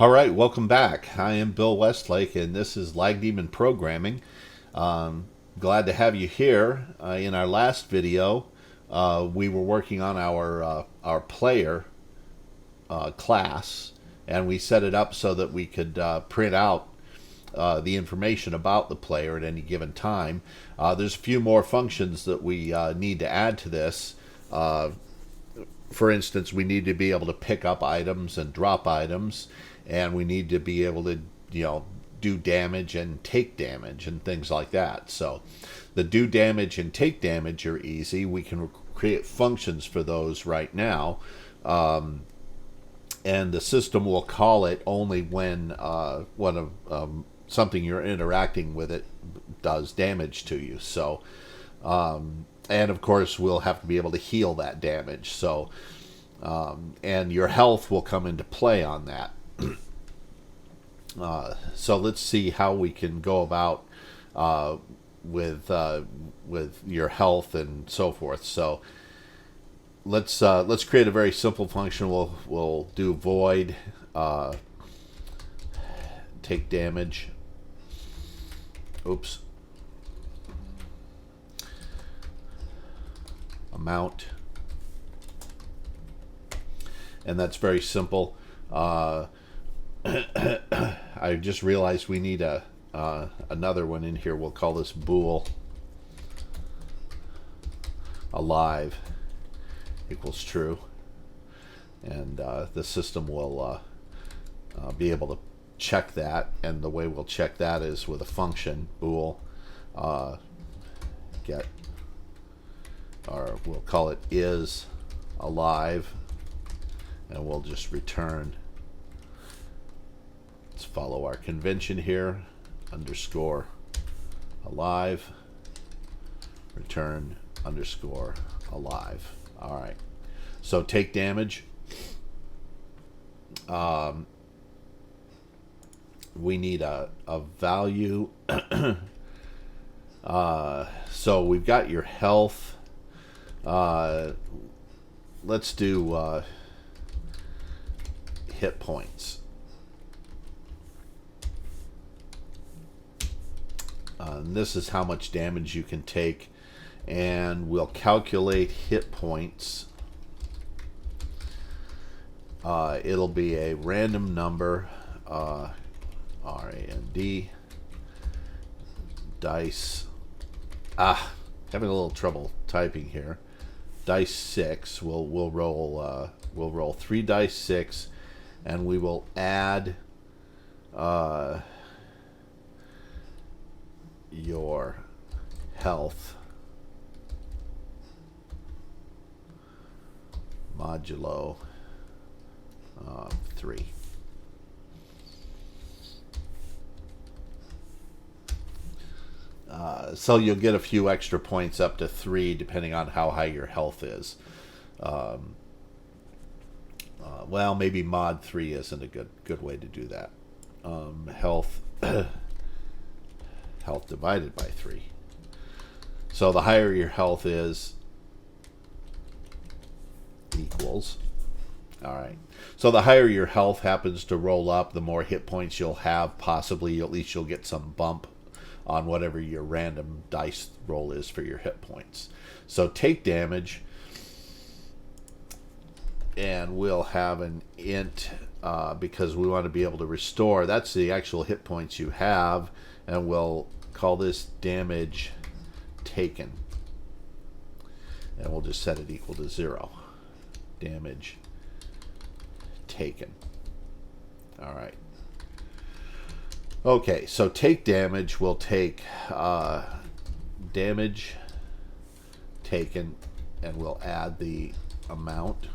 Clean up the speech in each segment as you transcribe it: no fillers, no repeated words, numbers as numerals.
All right, welcome back. I am Bill Westlake, and this is Lag Demon Programming. Glad to have you here. In our last video, we were working on our player class, and we set it up so that we could print out the information about the player at any given time. There's a few more functions that we need to add to this. For instance, we need to be able to pick up items and drop items, and we need to be able to, do damage and take damage and things like that. So the do damage and take damage are easy. We can create functions for those right now. And the system will call it only when something you're interacting with it does damage to you. So, and of course, we'll have to be able to heal that damage. So, and your health will come into play on that. So let's see how we can go about with your health and so forth. So let's create a very simple function. We'll do void take damage. Oops. Amount. And that's very simple. I just realized we need another one in here. We'll call this bool alive equals true, and the system will be able to check that. And the way we'll check that is with a function bool get, or we'll call it is alive, and we'll just return. Let's follow our convention here. Underscore alive, return underscore alive. All right. So take damage. We need a value. So we've got your health. Let's do hit points. And this is how much damage you can take, and we'll calculate hit points. It'll be a random number, RAND dice. Having a little trouble typing here. Dice 6. We'll roll 3 dice 6, and we will add your health modulo 3. So you'll get a few extra points up to 3 depending on how high your health is. Well, maybe mod 3 isn't a good way to do that. Health health divided by 3. So the higher your health is equals. All right. So the higher your health happens to roll up, the more hit points you'll have. Possibly, at least you'll get some bump on whatever your random dice roll is for your hit points. So take damage, and we'll have an int because we want to be able to restore. That's the actual hit points you have, and we'll call this damage taken, and we'll just set it equal to 0. Damage taken. All right. Okay, so take damage will take damage taken, and we'll add the amount.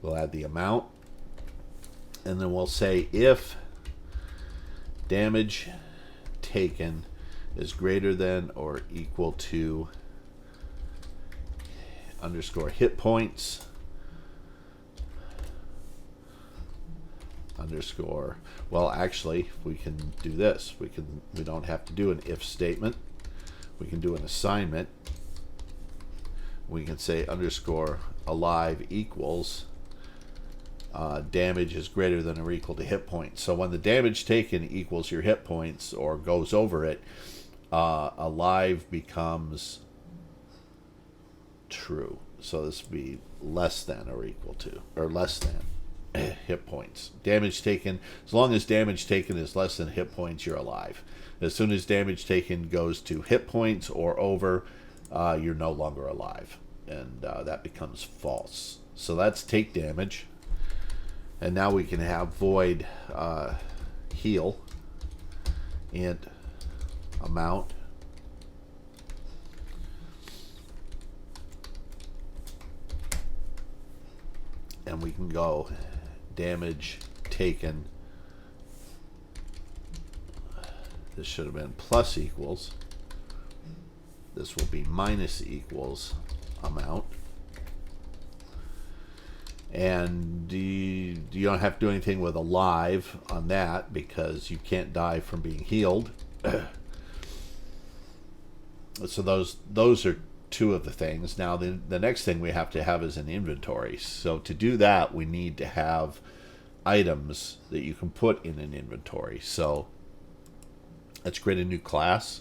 We'll add the amount, and then we'll say if damage taken is greater than or equal to underscore hit points underscore. Well, actually, we can do this. We don't have to do an if statement. We can do an assignment. we can say underscore alive equals damage is greater than or equal to hit points. So when the damage taken equals your hit points or goes over it, alive becomes true. So this would be less than or equal to, or less than hit points. Damage taken, as long as damage taken is less than hit points, you're alive. As soon as damage taken goes to hit points or over, you're no longer alive. And that becomes false. So that's take damage. And now we can have void heal int amount. And we can go damage taken. This should have been plus equals. This will be minus equals amount. And you don't have to do anything with alive on that because you can't die from being healed. So those are two of the things. Now the next thing we have to have is an inventory. So to do that, we need to have items that you can put in an inventory. So let's create a new class.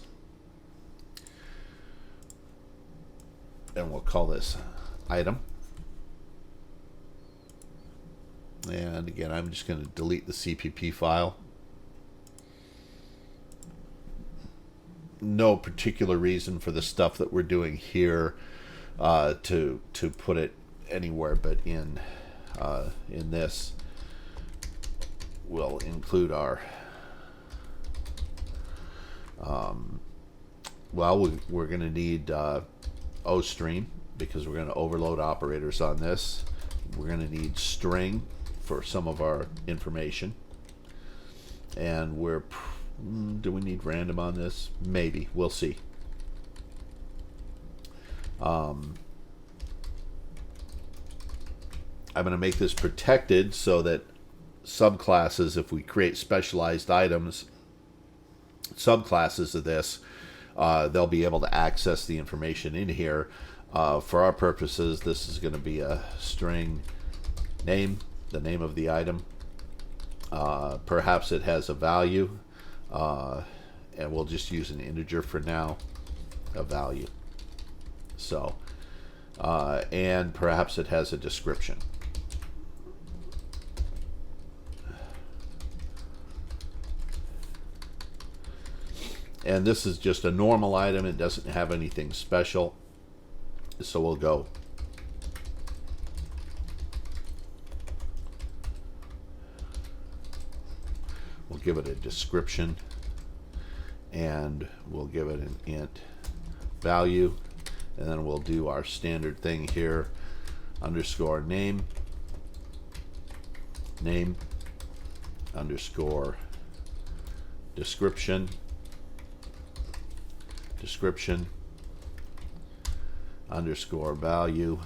And we'll call this item. And again, I'm just going to delete the CPP file. No particular reason for the stuff that we're doing here to put it anywhere but in this. We'll include our we're going to need OStream because we're going to overload operators on this. We're going to need string for some of our information, and do we need random on this? Maybe. We'll see. I'm going to make this protected so that subclasses, if we create specialized items, subclasses of this, they'll be able to access the information in here. For our purposes, this is going to be a string name, the name of the item. Perhaps it has a value, and we'll just use an integer for now, a value. So, and perhaps it has a description. And this is just a normal item. It doesn't have anything special. So we'll go give it a description, and we'll give it an int value, and then we'll do our standard thing here, underscore name underscore description underscore value.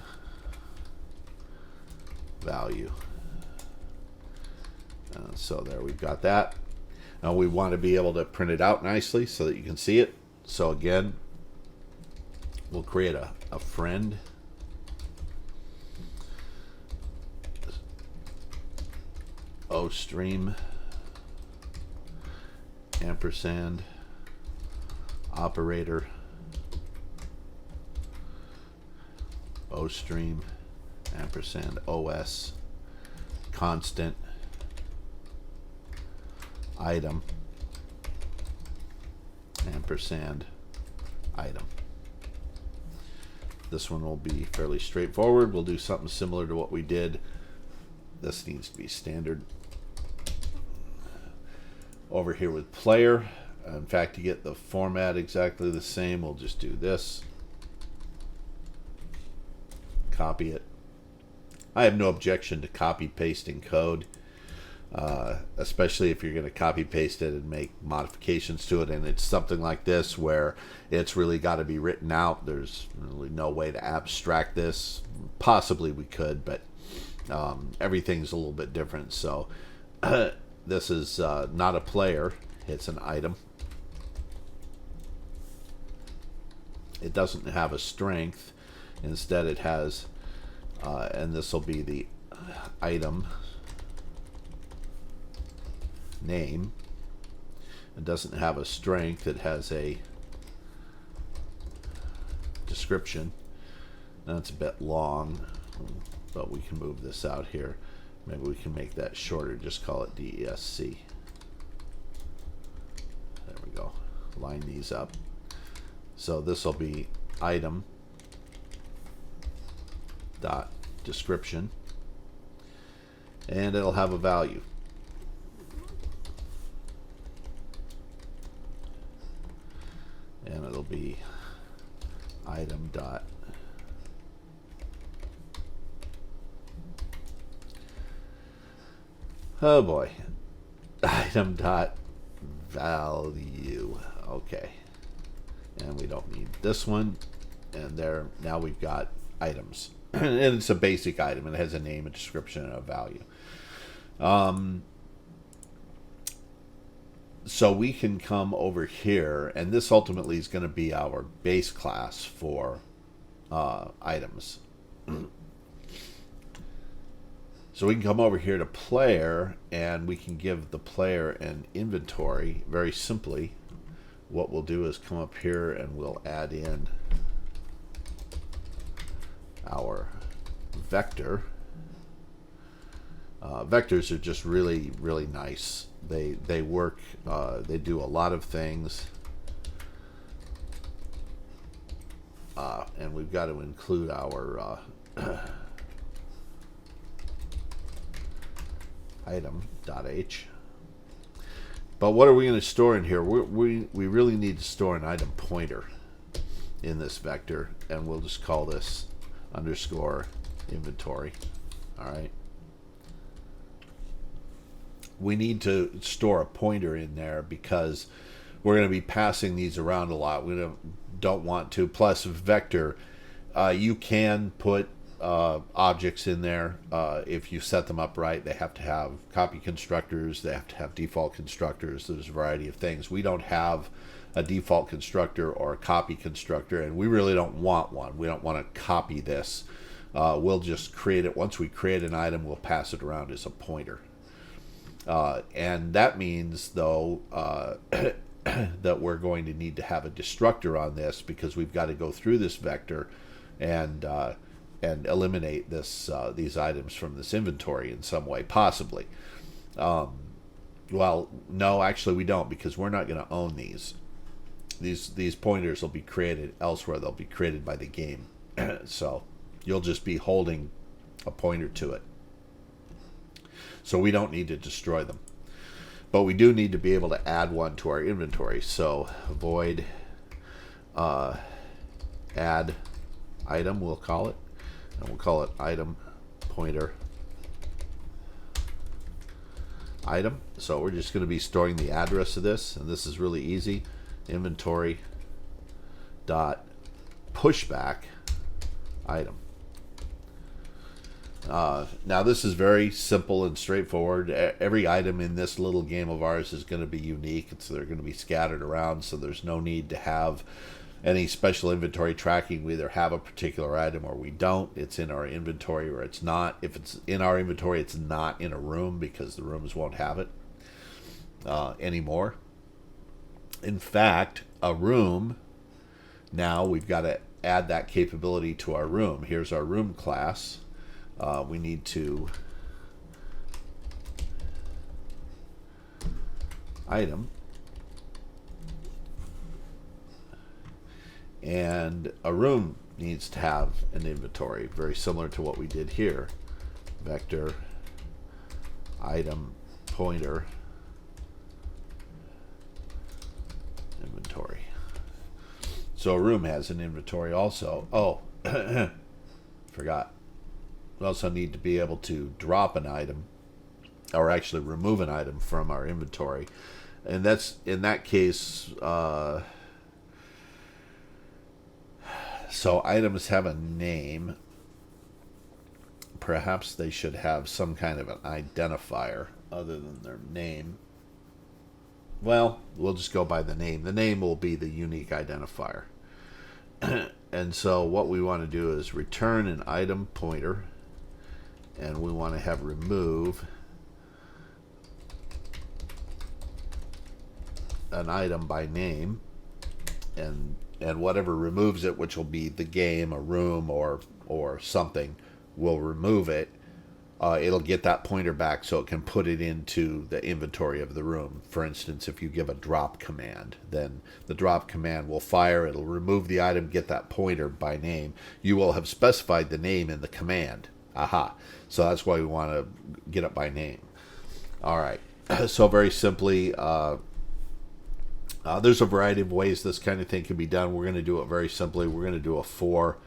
So there, we've got that. Now we want to be able to print it out nicely so that you can see it. So again, we'll create a friend. OStream ampersand operator OStream ampersand OS constant item ampersand item. This one will be fairly straightforward. We'll do something similar to what we did. This needs to be standard. Over here with player, in fact, to get the format exactly the same, we'll just do this. Copy it. I have no objection to copy pasting code, especially if you're going to copy paste it and make modifications to it, and it's something like this where it's really got to be written out. There's really no way to abstract this. Possibly we could, but everything's a little bit different. So this is not a player, it's an item. It doesn't have a strength, Instead it has, and this will be the item name. It doesn't have a strength, it has a description. That's a bit long, but we can move this out here. Maybe we can make that shorter, just call it DESC. There we go. Line these up. So this will be item dot description, and it'll have a value. And it'll be item dot oh boy, item dot value. Okay, and we don't need this one. And there, now we've got items. And it's a basic item. It has a name, a description, and a value. So we can come over here, and this ultimately is going to be our base class for items. So we can come over here to player, and we can give the player an inventory. Very simply, what we'll do is come up here and we'll add in our vector. Vectors are just really, really nice. They work, they do a lot of things. And we've got to include our item.h. But what are we going to store in here? We really need to store an item pointer in this vector, and we'll just call this underscore inventory. All right. We need to store a pointer in there because we're going to be passing these around a lot. We don't want to. Plus, vector, you can put objects in there if you set them up right. They have to have copy constructors. They have to have default constructors. There's a variety of things. We don't have a default constructor or a copy constructor, and we really don't want one. We don't want to copy this. We'll just create it. Once we create an item, we'll pass it around as a pointer. And that means, though, that we're going to need to have a destructor on this because we've got to go through this vector and eliminate these items from this inventory in some way, possibly. Well, no, actually we don't, because we're not going to own these. These pointers will be created elsewhere. They'll be created by the game. So you'll just be holding a pointer to it. So we don't need to destroy them. But we do need to be able to add one to our inventory. So void add item, we'll call it. And we'll call it item pointer item. So we're just going to be storing the address of this, and this is really easy. Inventory dot pushback item. Now this is very simple and straightforward. Every item in this little game of ours is going to be unique, so they're going to be scattered around, so there's no need to have any special inventory tracking. We either have a particular item or we don't. It's in our inventory or it's not. If it's in our inventory, it's not in a room because the rooms won't have it anymore. In fact, a room, now we've got to add that capability to our room. Here's our room class. We need to item, and a room needs to have an inventory, very similar to what we did here. Vector item pointer inventory. So a room has an inventory also. Oh, forgot. We also need to be able to drop an item, or actually remove an item from our inventory. And that's, in that case, so items have a name. Perhaps they should have some kind of an identifier other than their name. Well, we'll just go by the name. The name will be the unique identifier. And so what we want to do is return an item pointer, and we want to have remove an item by name, and whatever removes it, which will be the game, a room, or something, will remove it. It'll get that pointer back so it can put it into the inventory of the room. For instance, if you give a drop command, then the drop command will fire, it'll remove the item, get that pointer by name. You will have specified the name in the command. Aha. So that's why we want to get it by name. All right. So very simply, there's a variety of ways this kind of thing can be done. We're going to do it very simply. We're going to do a for.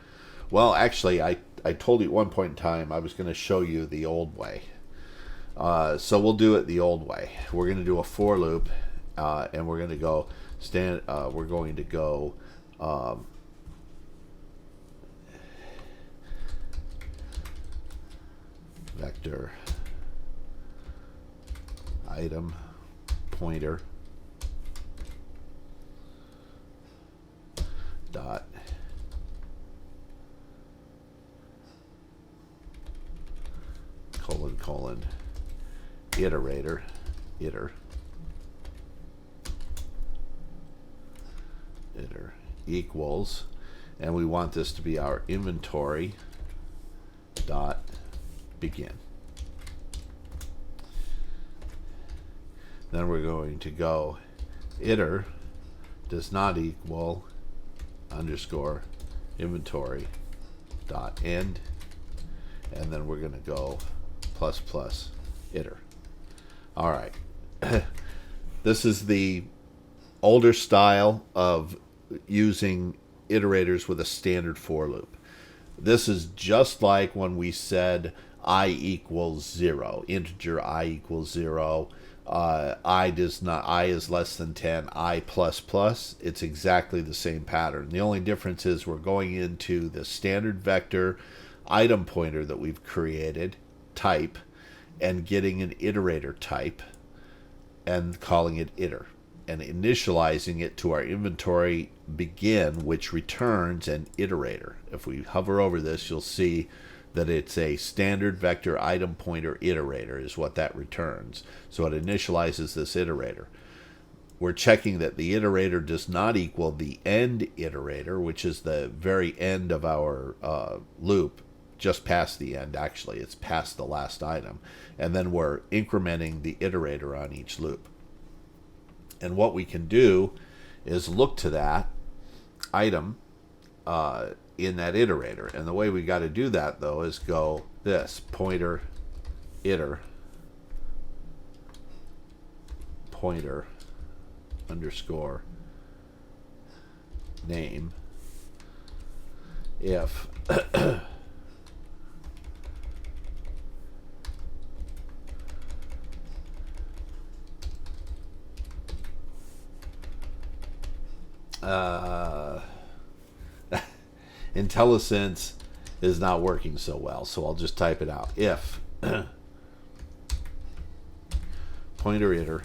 Well, actually, I told you at one point in time I was going to show you the old way. So we'll do it the old way. We're going to do a for loop, and we're going to go vector item pointer dot colon iterator equals, and we want this to be our inventory dot begin. Then we're going to go iter does not equal underscore inventory dot end, and then we're going to go plus plus iter. All right. This is the older style of using iterators with a standard for loop. This is just like when we said I equals 0, integer I equals 0, I is less than 10, I plus plus. It's exactly the same pattern. The only difference is we're going into the standard vector item pointer that we've created, type, and getting an iterator type and calling it iter, and initializing it to our inventory begin, which returns an iterator. If we hover over this, you'll see that it's a standard vector item pointer iterator is what that returns. So it initializes this iterator. We're checking that the iterator does not equal the end iterator, which is the very end of our loop, just past the end. Actually, it's past the last item. And then we're incrementing the iterator on each loop. And what we can do is look to that item in that iterator. And the way we got to do that, though, is go this pointer iter pointer underscore name if IntelliSense is not working so well, so I'll just type it out. If pointer iter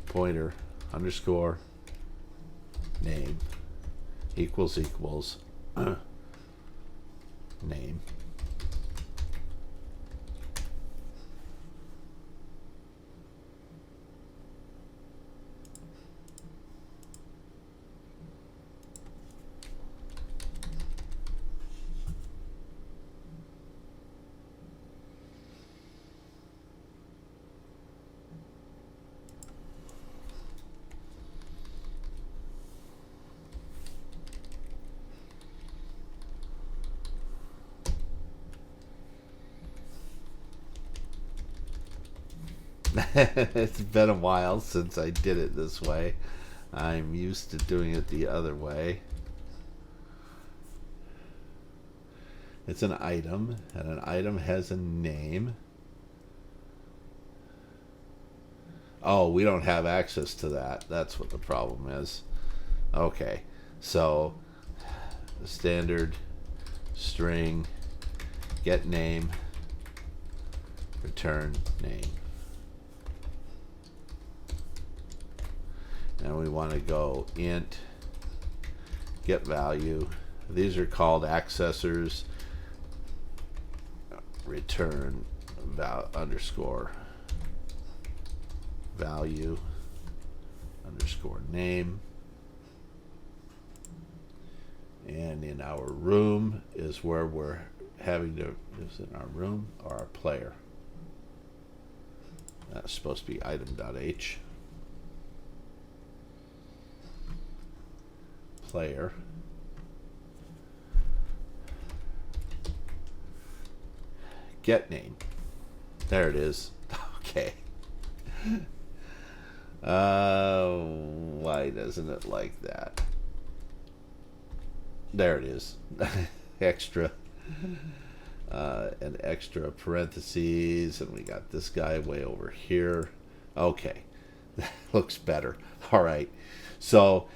pointer underscore name equals name, it's been a while since I did it this way. I'm used to doing it the other way. It's an item, and an item has a name. Oh, we don't have access to that. That's what the problem is. Okay, so the standard string get name return name. And we want to go int get value. These are called accessors. Return underscore value underscore name. And in our room is where we're having to, is it our room or our player? That's supposed to be item.h. Player. Get name. There it is. Okay. Why doesn't it like that? There it is. Extra. An extra parentheses, and we got this guy way over here. Okay. That looks better. All right. So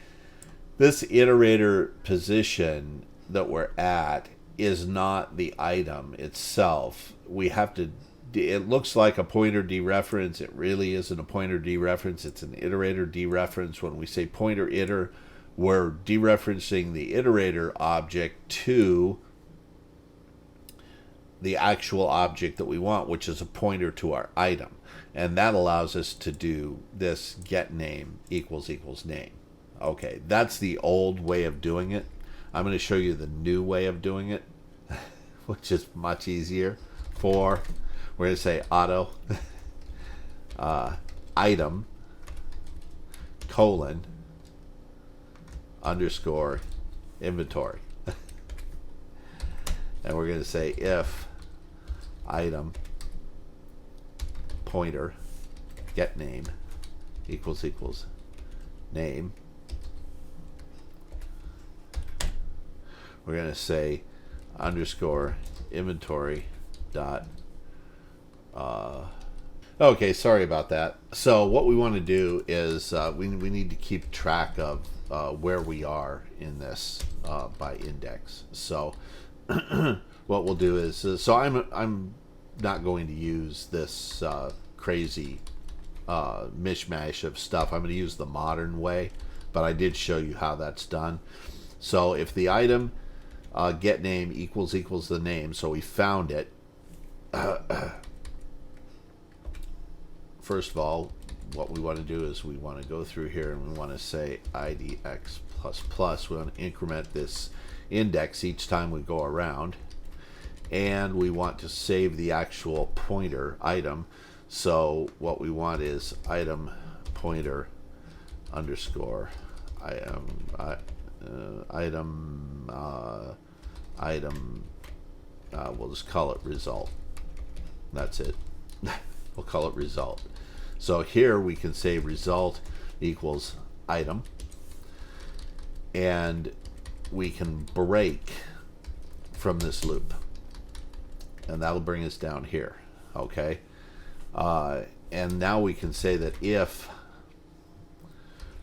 this iterator position that we're at is not the item itself. We have to, it looks like a pointer dereference. It really isn't a pointer dereference. It's an iterator dereference. When we say pointer iter, we're dereferencing the iterator object to the actual object that we want, which is a pointer to our item. And that allows us to do this get name equals name. Okay, that's the old way of doing it. I'm going to show you the new way of doing it, which is much easier. We're going to say auto item colon underscore inventory. And we're going to say if item pointer get name equals name. We're going to say underscore inventory dot. Okay, sorry about that. So what we want to do is we need to keep track of where we are in this by index. So what we'll do is so I'm not going to use this crazy mishmash of stuff. I'm going to use the modern way, but I did show you how that's done. So if the item get name equals the name, so we found it. First of all, what we want to do is we want to go through here and we want to say idx plus plus. We want to increment this index each time we go around, and we want to save the actual pointer item. So what we want is item pointer underscore we'll just call it result. That's it. We'll call it result. So here we can say result equals item, and we can break from this loop, and that'll bring us down here. Okay, and now we can say that if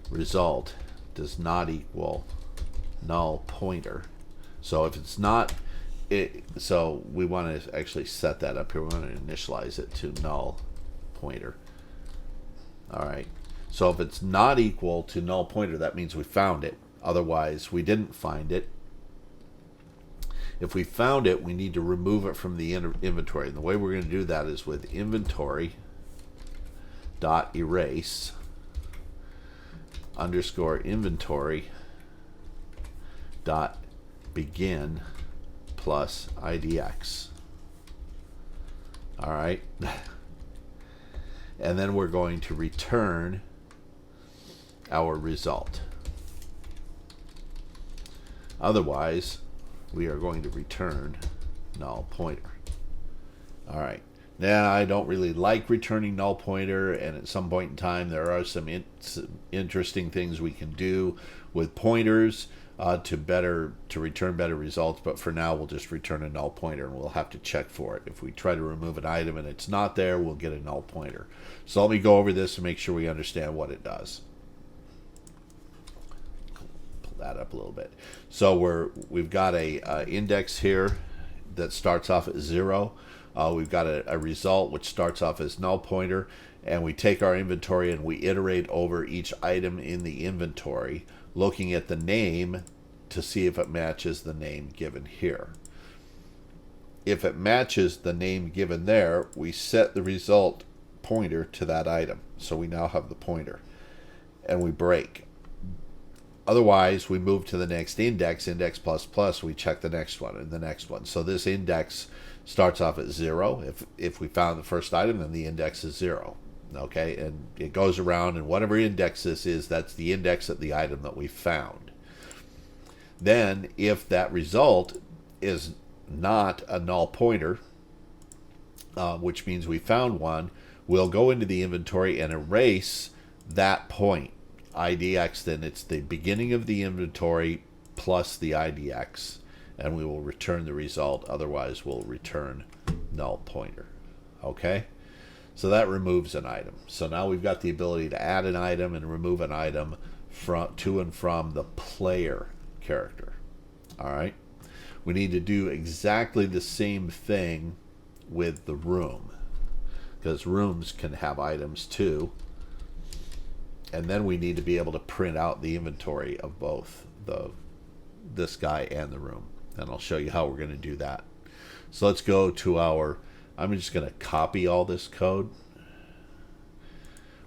result does not equal null pointer, so if it's not so we want to actually set that up here. We want to initialize it to null pointer. All right, so if it's not equal to null pointer, that means we found it. Otherwise we didn't find it. If we found it, we need to remove it from the inventory, and the way we're going to do that is with inventory dot erase underscore inventory dot begin plus idx. All right. And then we're going to return our result. Otherwise, we are going to return null pointer. All right. Now, I don't really like returning null pointer, and at some point in time, there are some interesting things we can do with pointers to return better results. But for now, we'll just return a null pointer, and we'll have to check for it. If we try to remove an item and it's not there, we'll get a null pointer. So let me go over this and make sure we understand what it does. Pull that up a little bit. So we've got a index here that starts off at 0. We've got a result which starts off as null pointer, and we take our inventory and we iterate over each item in the inventory, looking at the name to see if it matches the name given here. If it matches the name given there, we set the result pointer to that item. So we now have the pointer, and we break. Otherwise, we move to the next index, index plus plus, we check the next one and the next one. So this index starts off at 0. If we found the first item, then the index is 0. Okay, and it goes around, and whatever index this is, that's the index of the item that we found. Then, if that result is not a null pointer, which means we found one, we'll go into the inventory and erase that point. IDX, then it's the beginning of the inventory plus the IDX, and we will return the result. Otherwise, we'll return null pointer. Okay? So that removes an item. So now we've got the ability to add an item and remove an item to and from the player character. All right? We need to do exactly the same thing with the room, because rooms can have items too. And then we need to be able to print out the inventory of both this guy and the room. And I'll show you how we're going to do that. So let's go to I'm just going to copy all this code.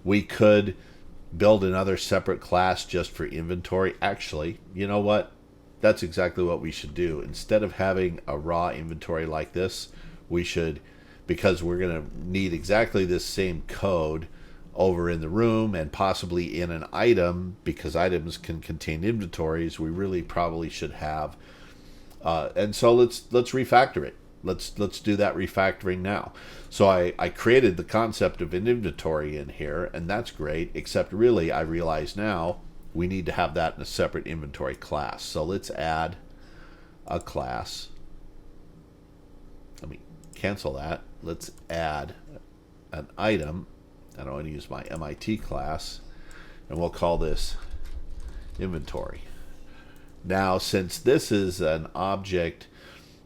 We could build another separate class just for inventory. Actually, you know what? That's exactly what we should do. Instead of having a raw inventory like this, we should, because we're going to need exactly this same code over in the room and possibly in an item, because items can contain inventories, we really probably should have. And so let's refactor it. Let's do that refactoring now. So I created the concept of an inventory in here, and that's great, except really I realize now we need to have that in a separate inventory class. So let's add a class. Let me cancel that. Let's add an item. I don't want to use my MIT class, and we'll call this inventory. Now, since this is an object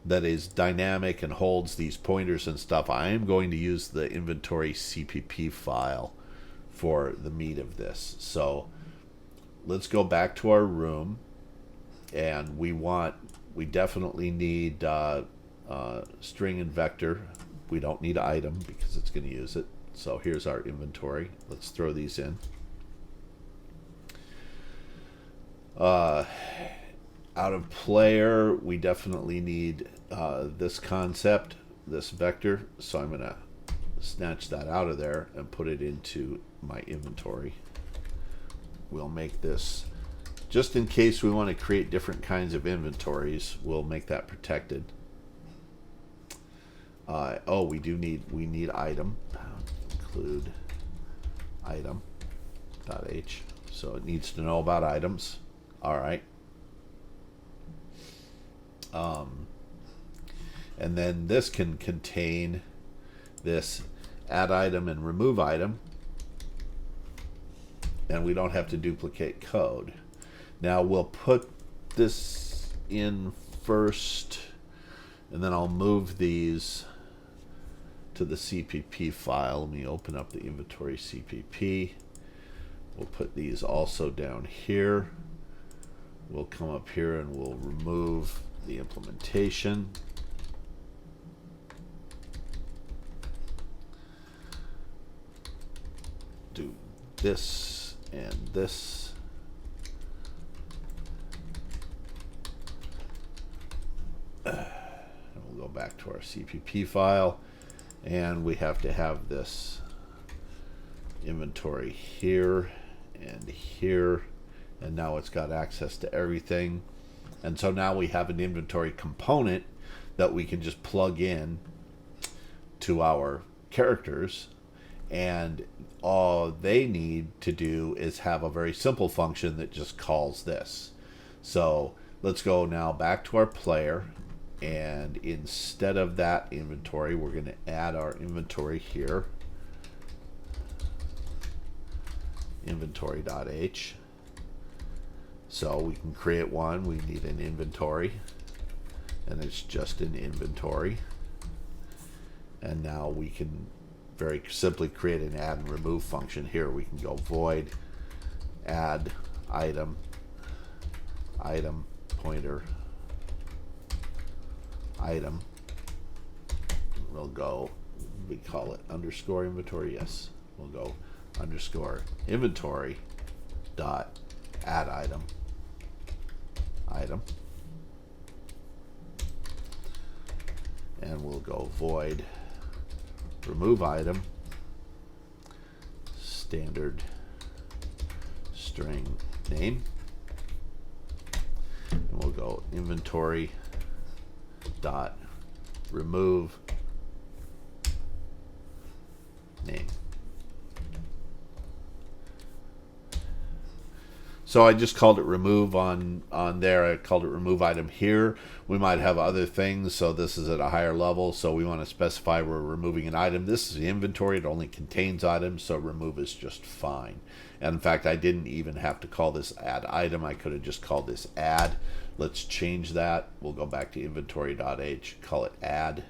that is dynamic and holds these pointers and stuff, I am going to use the inventory CPP file for the meat of this. So let's go back to our room, and we definitely need string and vector. We don't need item because it's going to use it. So here's our inventory. Let's throw these in. Out of player, we definitely need this concept, this vector. So I'm going to snatch that out of there and put it into my inventory. We'll make this, just in case we want to create different kinds of inventories, we'll make that protected. We need item. Include item.h. So it needs to know about items. All right. And then this can contain this add item and remove item, and we don't have to duplicate code. Now we'll put this in first, and then I'll move these to the CPP file. Let me open up the inventory CPP. We'll put these also down here. We'll come up here and we'll remove the implementation. Do this and this. And we'll go back to our CPP file, and we have to have this inventory here and here, and now it's got access to everything. And so now we have an inventory component that we can just plug in to our characters, and all they need to do is have a very simple function that just calls this. So let's go now back to our player, and instead of that inventory, we're going to add our inventory here, inventory.h. So we can create one. We need an inventory, and it's just an inventory. And now we can very simply create an add and remove function here. We can go void add item pointer item. We'll go, we call it underscore inventory, yes. We'll go underscore inventory dot add item. And we'll go void remove item standard string name, and we'll go inventory dot remove name. So I just called it remove on there. I called it remove item here. We might have other things, so this is at a higher level, so we want to specify we're removing an item. This is the inventory. It only contains items, so remove is just fine. And in fact, I didn't even have to call this add item. I could have just called this add. Let's change that. We'll go back to inventory.h, call it add.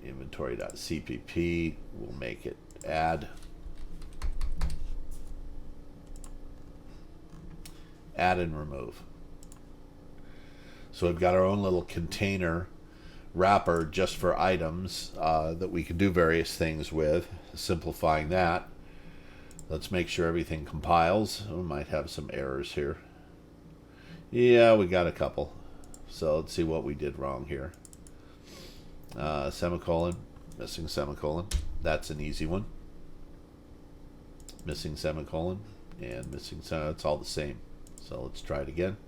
Inventory.cpp, we'll make it add. Add and remove. So we've got our own little container wrapper just for items that we can do various things with, simplifying that. Let's make sure everything compiles. We might have some errors here. Yeah, we got a couple. So let's see what we did wrong here. Semicolon, missing semicolon. That's an easy one. Missing semicolon and missing semicolon. It's all the same. So let's try it again.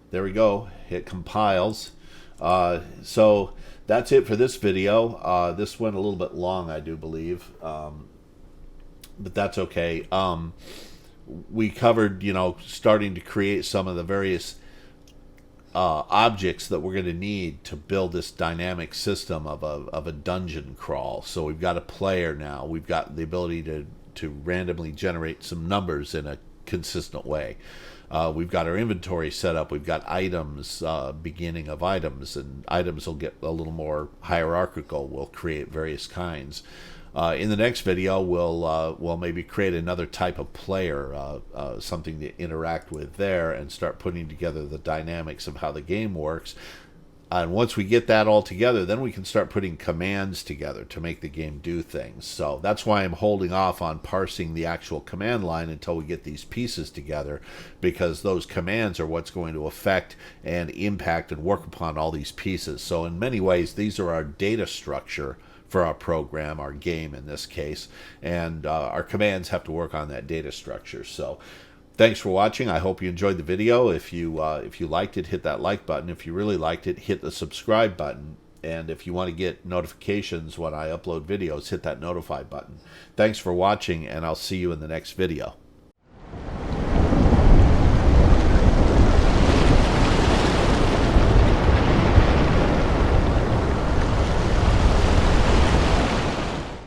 There we go. It compiles. So that's it for this video. This went a little bit long, I do believe, but that's okay. We covered, starting to create some of the various objects that we're going to need to build this dynamic system of a dungeon crawl. So we've got a player now. We've got the ability to randomly generate some numbers in a consistent way. We've got our inventory set up. We've got items, beginning of items, and items will get a little more hierarchical. We'll create various kinds. In the next video, we'll maybe create another type of player, something to interact with there, and start putting together the dynamics of how the game works. And once we get that all together, then we can start putting commands together to make the game do things. So that's why I'm holding off on parsing the actual command line until we get these pieces together, because those commands are what's going to affect and impact and work upon all these pieces. So in many ways, these are our data structure for our program, our game in this case, and our commands have to work on that data structure. So thanks for watching. I hope you enjoyed the video. If you liked it, hit that like button. If you really liked it, hit the subscribe button. And if you want to get notifications when I upload videos, hit that notify button. Thanks for watching, and I'll see you in the next video.